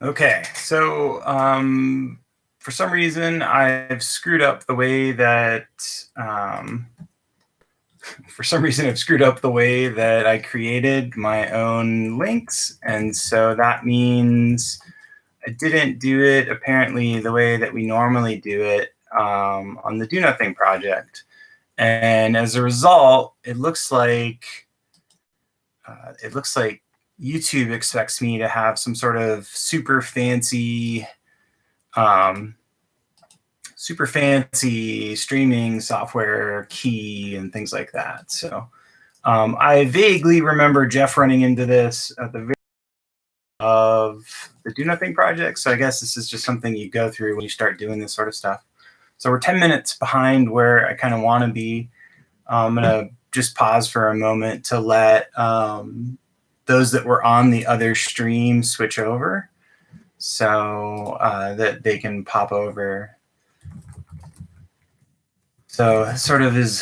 Okay, so for some reason I've screwed up the way that I created my own links, and so that means I didn't do it apparently the way that we normally do it on the Do Nothing project, and as a result, it looks like YouTube expects me to have some sort of um, super fancy streaming software key and things like that. So I vaguely remember Jeff running into this at the very of the Do Nothing project. So I guess this is just something you go through when you start doing this sort of stuff. So we're 10 minutes behind where I kind of want to be. I'm going to just pause for a moment to let those that were on the other stream switch over so that they can pop over. So sort of is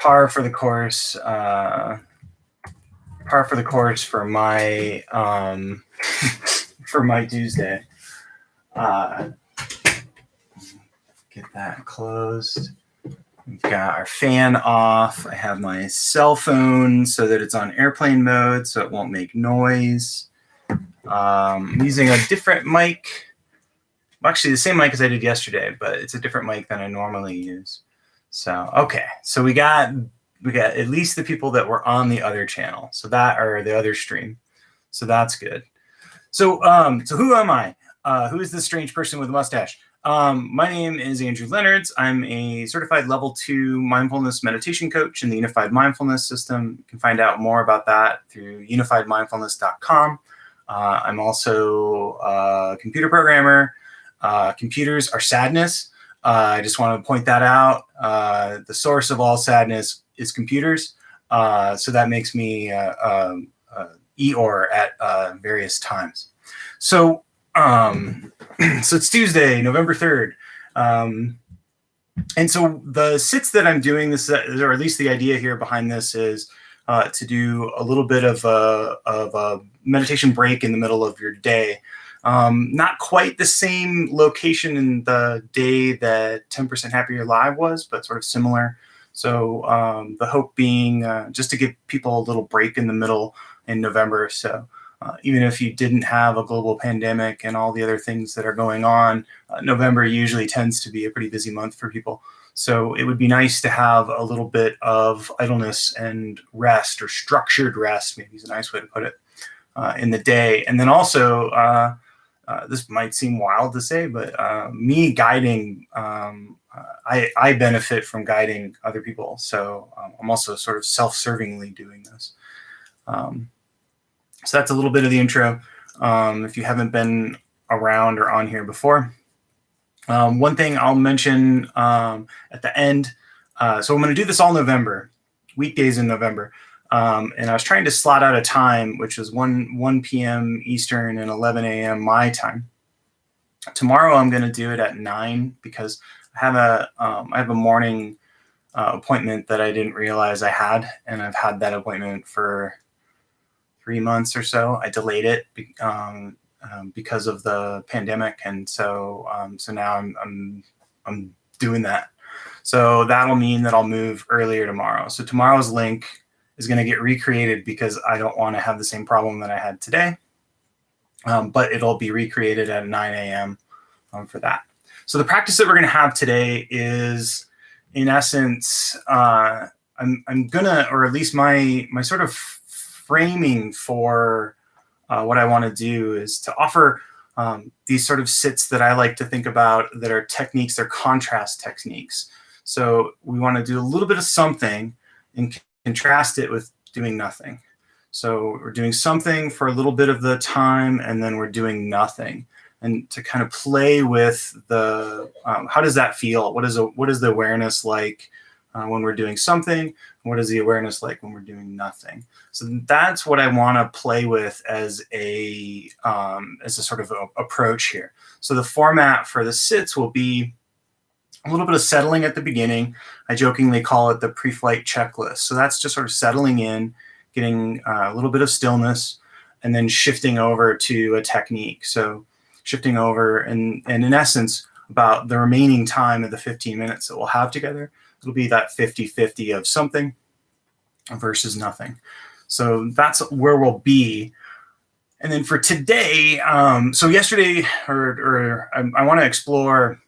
par for the course for my for my Tuesday. Get that closed. We've got our fan off. I have my cell phone so that it's on airplane mode so it won't make noise. I'm using a different mic. Actually, the same mic as I did yesterday, but it's a different mic than I normally use. So, okay. So we got at least the people that were on the other channel. So that, or the other stream. So that's good. So who am I? Who is this strange person with a mustache? My name is Andrew Leonards. I'm a certified level 2 mindfulness meditation coach in the Unified Mindfulness System. You can find out more about that through unifiedmindfulness.com. I'm also a computer programmer. Computers are sadness. I just want to point that out. The source of all sadness is computers. So that makes me Eeyore at various times. So it's Tuesday, November 3rd. And so the sits that I'm doing this, or at least the idea here behind this is to do a little bit of a meditation break in the middle of your day. Not quite the same location in the day that 10% Happier Live was, but sort of similar. So the hope being just to give people a little break in the middle in November. So even if you didn't have a global pandemic and all the other things that are going on, November usually tends to be a pretty busy month for people. So it would be nice to have a little bit of idleness and rest, or structured rest, maybe is a nice way to put it, in the day. And then also, this might seem wild to say, but me guiding, I benefit from guiding other people. So I'm also sort of self-servingly doing this. So that's a little bit of the intro. If you haven't been around or on here before. One thing I'll mention at the end. So I'm going to do this all November, weekdays in November. And I was trying to slot out a time, which was 1 p.m. Eastern and 11 a.m. my time. Tomorrow I'm going to do it at 9 because I have a morning appointment that I didn't realize I had, and I've had that appointment for 3 months or so. I delayed it because of the pandemic, and so now I'm doing that. So that'll mean that I'll move earlier tomorrow. So tomorrow's link is going to get recreated because I don't want to have the same problem that I had today. But it'll be recreated at 9 a.m. For that. So the practice that we're going to have today is, in essence, I'm gonna, or at least my sort of framing for what I want to do is to offer these sort of sits that I like to think about that are techniques, they're contrast techniques. So we want to do a little bit of something and contrast it with doing nothing. So we're doing something for a little bit of the time, and then we're doing nothing. And to kind of play with the, how does that feel? What is the awareness like when we're doing something? What is the awareness like when we're doing nothing? So that's what I want to play with as a sort of approach here. So the format for the sits will be a little bit of settling at the beginning. I jokingly call it the pre-flight checklist. So that's just sort of settling in, getting a little bit of stillness. and then shifting over to a technique. So shifting over, and in essence, about the remaining time of the 15 minutes that we'll have together, it'll be that 50-50 of something versus nothing. So that's where we'll be. And then for today, so yesterday, I want to explore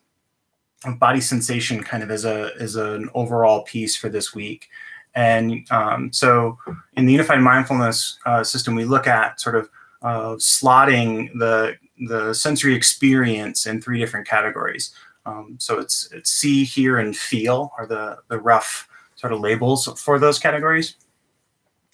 body sensation kind of as an overall piece for this week. And so in the Unified Mindfulness system, we look at sort of slotting the sensory experience in 3 different categories. So it's see, hear, and feel are the rough sort of labels for those categories.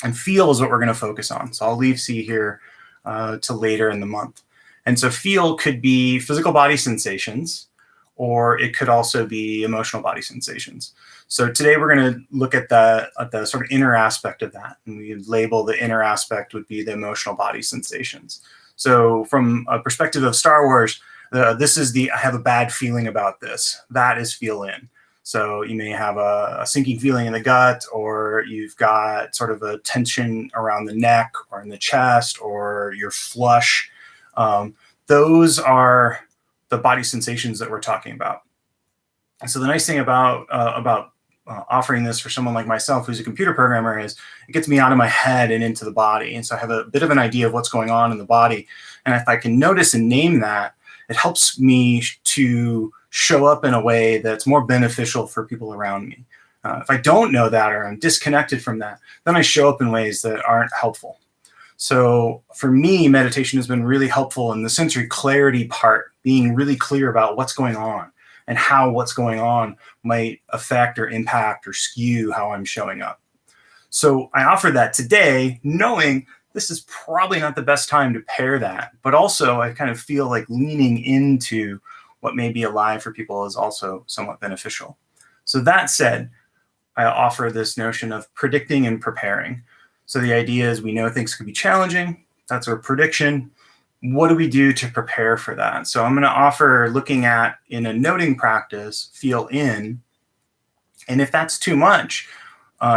And feel is what we're going to focus on. So I'll leave see, hear to later in the month. And so feel could be physical body sensations, or it could also be emotional body sensations. So today we're going to look at the sort of inner aspect of that. And we label the inner aspect would be the emotional body sensations. So from a perspective of Star Wars, this is I have a bad feeling about this. That is feel in. So you may have a sinking feeling in the gut, or you've got sort of a tension around the neck or in the chest, or you're flush. Those are the body sensations that we're talking about. And so the nice thing about offering this for someone like myself who's a computer programmer is it gets me out of my head and into the body. And so I have a bit of an idea of what's going on in the body. And if I can notice and name that, it helps me to show up in a way that's more beneficial for people around me. If I don't know that, or I'm disconnected from that, then I show up in ways that aren't helpful. So for me, meditation has been really helpful in the sensory clarity part, being really clear about what's going on and how what's going on might affect or impact or skew how I'm showing up. So I offer that today, knowing this is probably not the best time to pair that, but also I kind of feel like leaning into what may be alive for people is also somewhat beneficial. So that said, I offer this notion of predicting and preparing. So the idea is we know things could be challenging. That's our prediction. What do we do to prepare for that? So I'm going to offer looking at, in a noting practice, feel in. And if that's too much,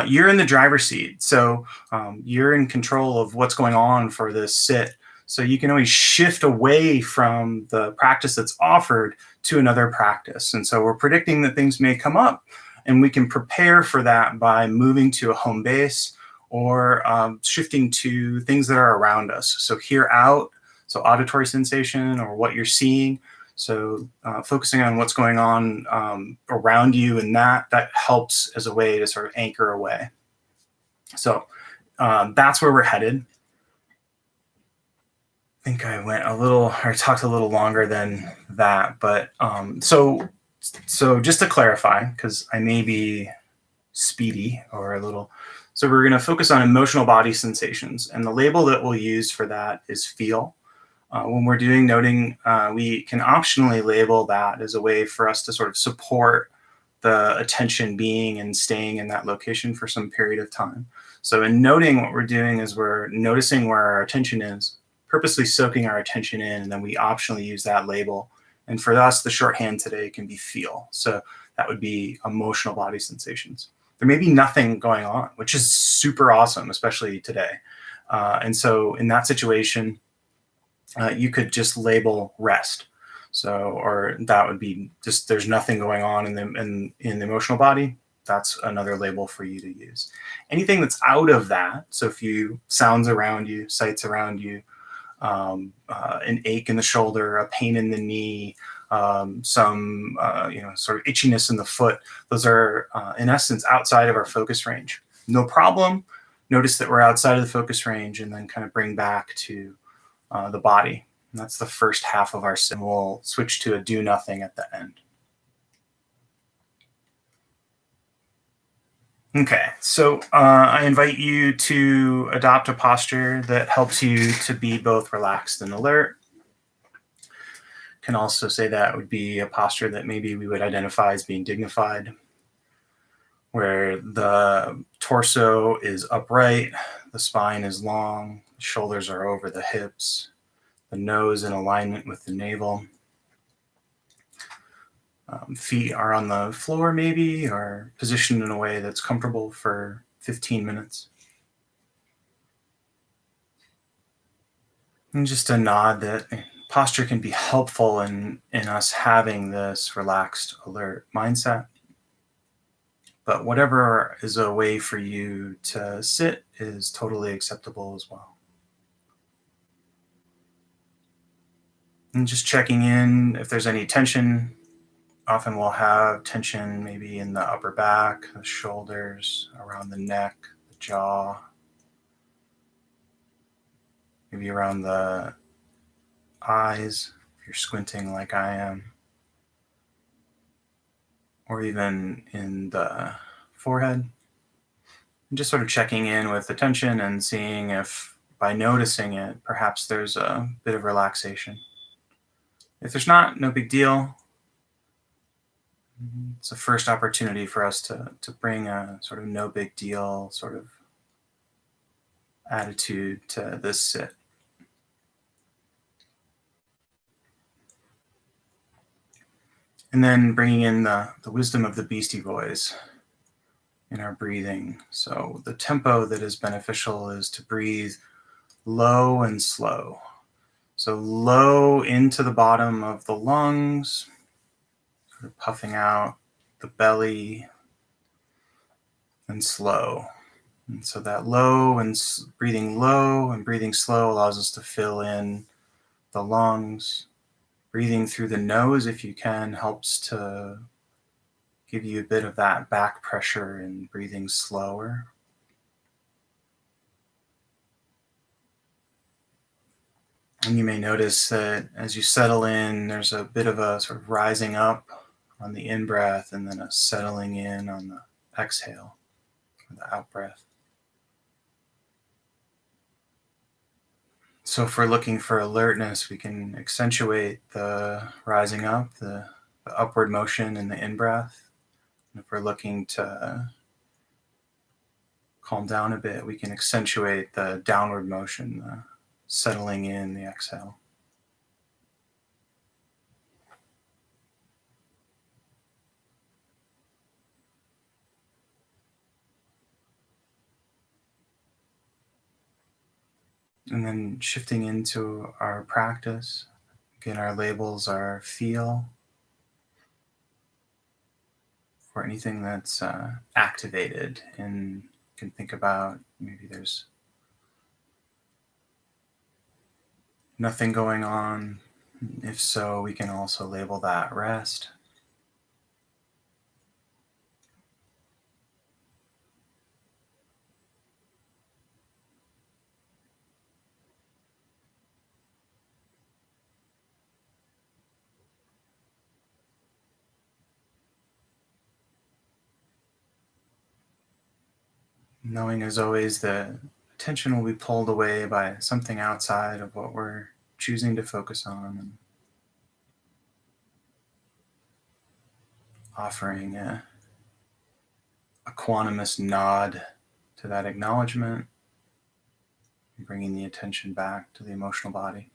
you're in the driver's seat. So you're in control of what's going on for this sit. So you can always shift away from the practice that's offered to another practice. And so we're predicting that things may come up, and we can prepare for that by moving to a home base, or shifting to things that are around us. So hear out, so auditory sensation or what you're seeing. So focusing on what's going on around you, and that helps as a way to sort of anchor away. So that's where we're headed. I think I went talked a little longer than that, but so just to clarify, because I may be speedy or a little. So we're going to focus on emotional body sensations, and the label that we'll use for that is feel. When we're doing noting, we can optionally label that as a way for us to sort of support the attention being and staying in that location for some period of time. So in noting, what we're doing is we're noticing where our attention is, purposely soaking our attention in, and then we optionally use that label. And for us, the shorthand today can be feel. So that would be emotional body sensations. There may be nothing going on, which is super awesome, especially today. And so in that situation, you could just label rest. So, or that would be just, there's nothing going on in the emotional body. That's another label for you to use. Anything that's out of that, so if you sounds around you, sights around you, an ache in the shoulder, a pain in the knee, some sort of itchiness in the foot, those are in essence outside of our focus range. No problem. Notice that we're outside of the focus range, and then kind of bring back to the body. And that's the first half of our sim. We'll switch to a do nothing at the end. Okay, so I invite you to adopt a posture that helps you to be both relaxed and alert. Can also say that would be a posture that maybe we would identify as being dignified, where the torso is upright, the spine is long, the shoulders are over the hips, the nose in alignment with the navel. Feet are on the floor maybe, or positioned in a way that's comfortable for 15 minutes. And just a nod that posture can be helpful in us having this relaxed, alert mindset. But whatever is a way for you to sit is totally acceptable as well. And just checking in if there's any tension. Often we'll have tension maybe in the upper back, the shoulders, around the neck, the jaw, maybe around the eyes, if you're squinting like I am, or even in the forehead. And just sort of checking in with the tension and seeing if by noticing it, perhaps there's a bit of relaxation. If there's not, no big deal. It's a first opportunity for us to bring a sort of no big deal sort of attitude to this sit. And then bringing in the wisdom of the Beastie Boys in our breathing. So the tempo that is beneficial is to breathe low and slow. So low into the bottom of the lungs, sort of puffing out the belly, and slow. And so that breathing low and breathing slow allows us to fill in the lungs. Breathing through the nose, if you can, helps to give you a bit of that back pressure and breathing slower. And you may notice that as you settle in, there's a bit of a sort of rising up on the in breath and then a settling in on the exhale, or the out breath. So if we're looking for alertness, we can accentuate the rising up, the upward motion in the in breath. And if we're looking to calm down a bit, we can accentuate the downward motion, the settling in the exhale. And then shifting into our practice. Again, our labels are feel for anything that's activated. And you can think about maybe there's nothing going on. If so, we can also label that rest. Knowing as always that attention will be pulled away by something outside of what we're choosing to focus on, and offering a quantumous nod to that acknowledgement, and bringing the attention back to the emotional body.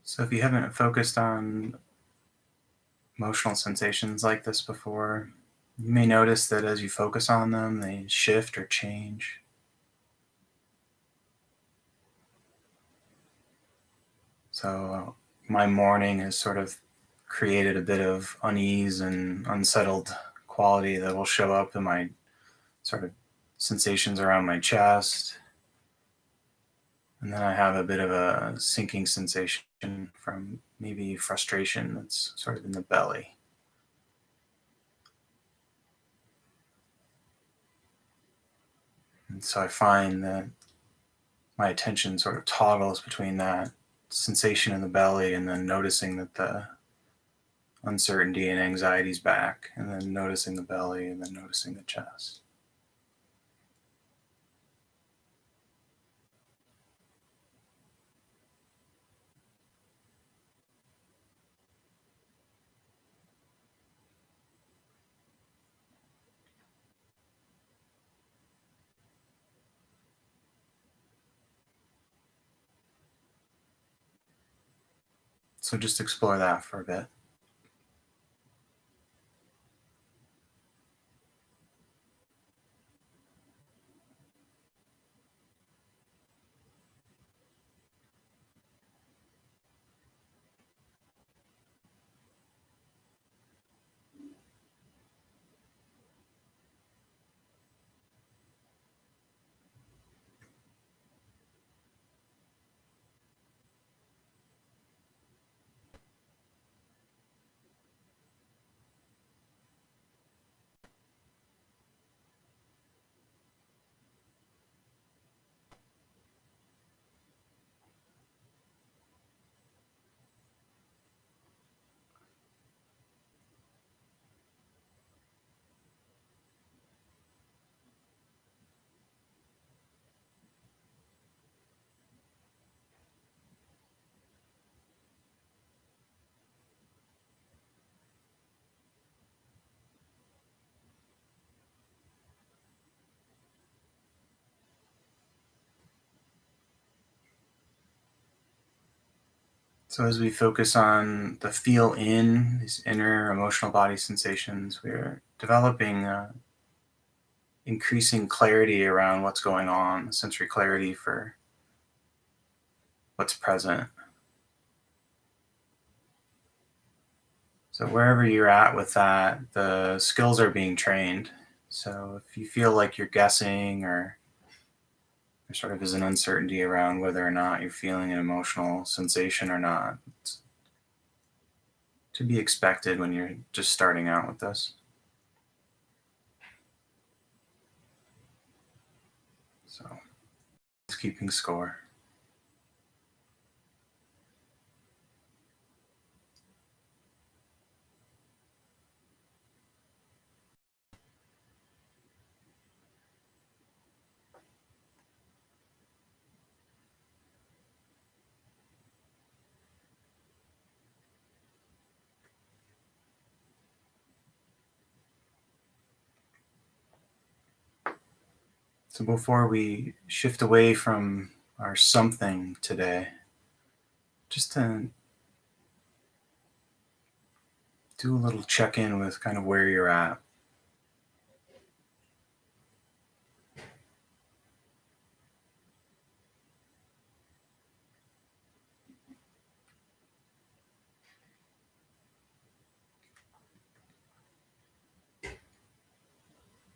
So if you haven't focused on emotional sensations like this before, you may notice that as you focus on them, they shift or change. So my morning has sort of created a bit of unease and unsettled quality that will show up in my sort of sensations around my chest. And then I have a bit of a sinking sensation from maybe frustration that's sort of in the belly. And so I find that my attention sort of toggles between that sensation in the belly and then noticing that the uncertainty and anxiety's back, and then noticing the belly and then noticing the chest. So just explore that for a bit. So as we focus on the feel in, these inner emotional body sensations, we're developing increasing clarity around what's going on, sensory clarity for what's present. So wherever you're at with that, the skills are being trained. So if you feel like you're guessing, or there sort of is an uncertainty around whether or not you're feeling an emotional sensation or not, it's to be expected when you're just starting out with this. So it's keeping score. So before we shift away from our something today, just to do a little check in with kind of where you're at.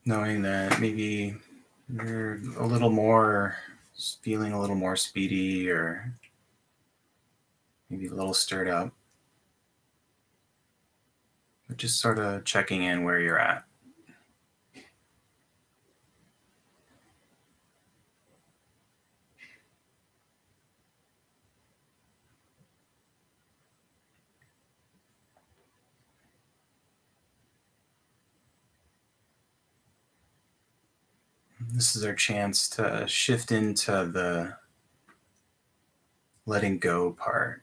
Knowing that maybe you're a little more feeling a little more speedy, or maybe a little stirred up, but just sort of checking in where you're at. This is our chance to shift into the letting go part.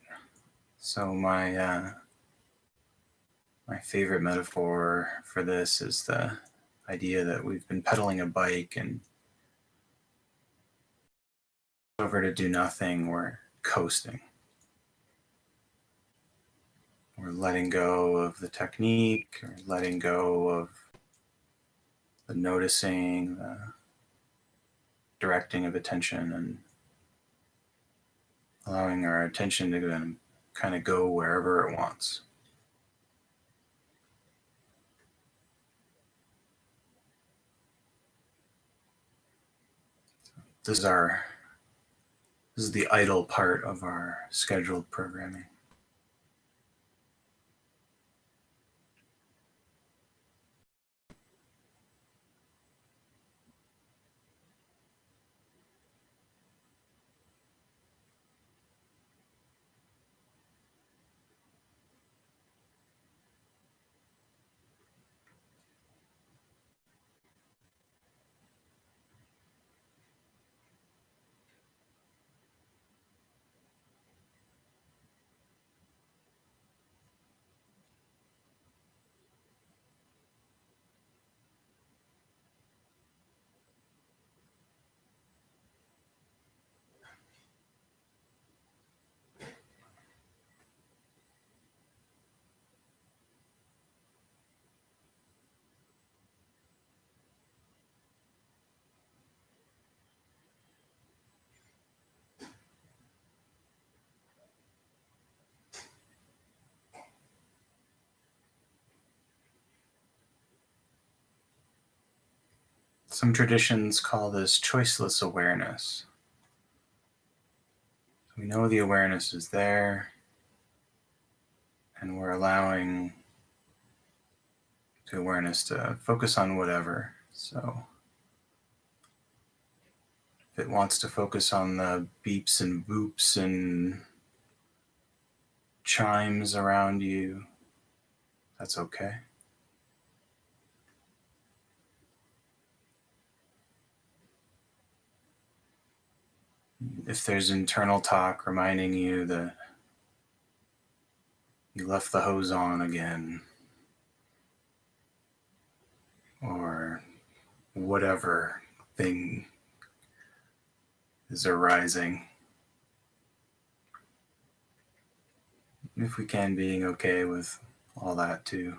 So my favorite metaphor for this is the idea that we've been pedaling a bike and over to do nothing, we're coasting. We're letting go of the technique, or letting go of the noticing, the directing of attention, and allowing our attention to kind of go wherever it wants. This is the idle part of our scheduled programming. Some traditions call this choiceless awareness. We know the awareness is there, and we're allowing the awareness to focus on whatever. So if it wants to focus on the beeps and boops and chimes around you, that's okay. If there's internal talk reminding you that you left the hose on again, or whatever thing is arising, if we can, being okay with all that too.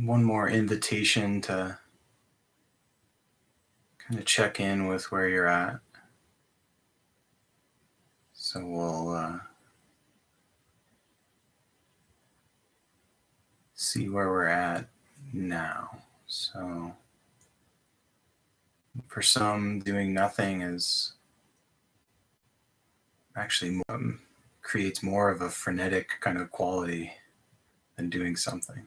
One more invitation to kind of check in with where you're at. So we'll see where we're at now. So for some, doing nothing is actually creates more of a frenetic kind of quality than doing something.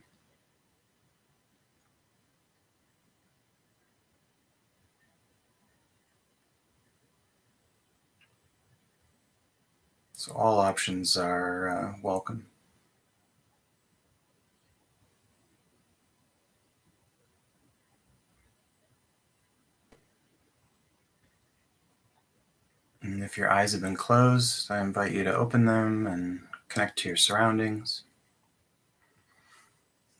So all options are welcome. And if your eyes have been closed, I invite you to open them and connect to your surroundings.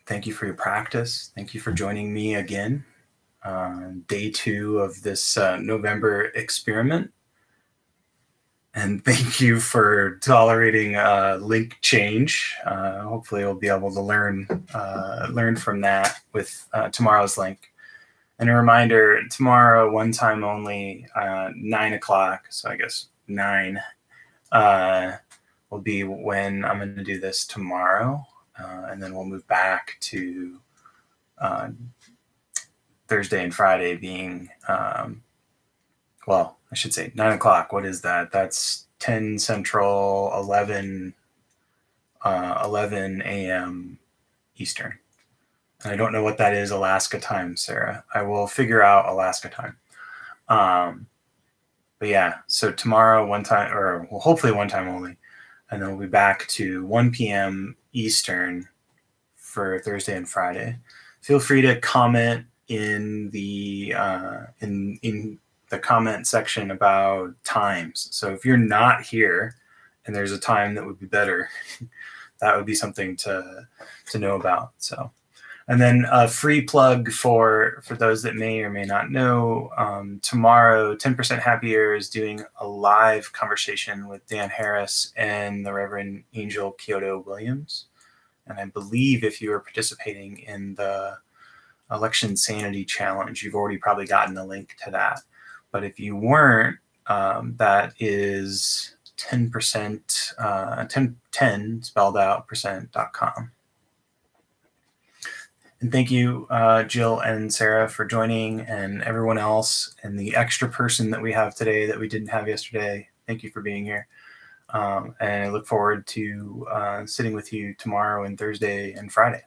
Thank you for your practice. Thank you for joining me again. Day 2 of this November experiment. And thank you for tolerating link change. Hopefully you'll be able to learn from that with tomorrow's link. And a reminder, tomorrow, one time only, 9 o'clock, so I guess 9, will be when I'm going to do this tomorrow. And then we'll move back to Thursday and Friday being, well, I should say 9 o'clock. What is that? That's 10 Central, 11 a.m. Eastern. And I don't know what that is Alaska time, Sarah. I will figure out Alaska time. But yeah, so tomorrow, one time, or well, hopefully one time only. And then we'll be back to 1 p.m. Eastern for Thursday and Friday. feel free to comment in the in the comment section about times. So if you're not here and there's a time that would be better, that would be something to know about. So, and then a free plug for those that may or may not know, tomorrow 10% Happier is doing a live conversation with Dan Harris and the Reverend Angel Kyoto Williams. And I believe if you are participating in the Election Sanity Challenge, you've already probably gotten a link to that. But if you weren't, that is 10%, 10 spelled out %.com. And thank you, Jill and Sarah, for joining, and everyone else, and the extra person that we have today that we didn't have yesterday. Thank you for being here. And I look forward to sitting with you tomorrow and Thursday and Friday.